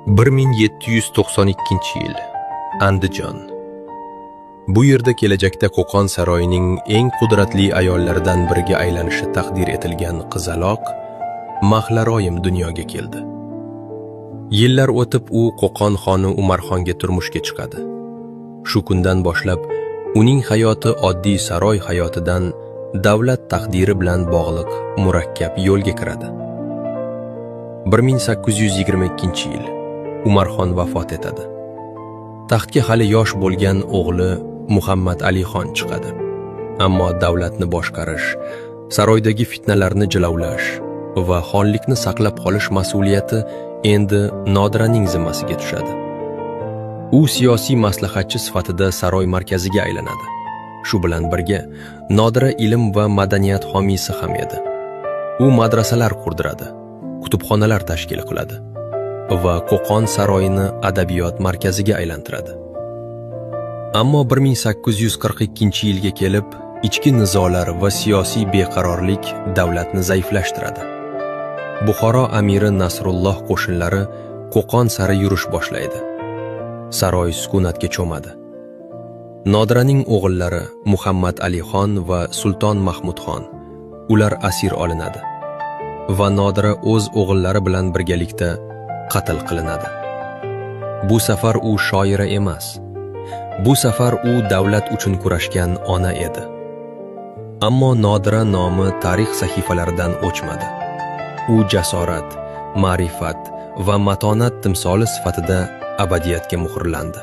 1792-yil Andijon. Bu yerda kelajakda Qo'qon saroyining eng qudratli ayollaridan biriga aylanishi taqdir etilgan qizaloq Mahlaroyim dunyoga keldi. Yillar o'tib u Qo'qon xoni Umarxonga turmushga chiqadi. Shu kundan boshlab uning hayoti oddiy saroy hayotidan davlat taqdiri bilan bog'liq murakkab yo'lga kiradi. 1822-yil Umarxon vafot etadi. Taxtga hali yosh bo'lgan o'g'li Muhammad Alixon chiqadi. Ammo davlatni boshqarish, saroydagi fitnalarni jilovlash va xonlikni saqlab qolish mas'uliyati endi Nodiraning zimmasiga tushadi. U siyosiy maslahatchi sifatida saroy markaziga aylanadi. Shu bilan birga Nodira ilm va madaniyat homiysi ham edi. U madrasalar qurdiradi, kutubxonalar tashkil qiladi va Qo'qon saroyini adabiyot markaziga aylantiradi. Ammo 1842-yilga kelib, ichki nizolar va siyosiy beqarorlik davlatni zaiflashtiradi. Buxoro amiri Nasrulloh qo'shinlari Qo'qon sari yurish boshlaydi. Saroy sukunatga cho'madi. Nodiraning o'g'illari Muhammad Alixon va Sulton Mahmudxon ular asir olinadi va Nodira o'z o'g'illari bilan birgalikda qatl qilinadi. Bu safar u shoira emas. Bu safar u davlat uchun kurashgan ona edi. Ammo Nodira nomi tarix sahifalaridan o'chmadi. U jasorat, ma'rifat va matonat timsoli sifatida abadiyatga muhrlandi.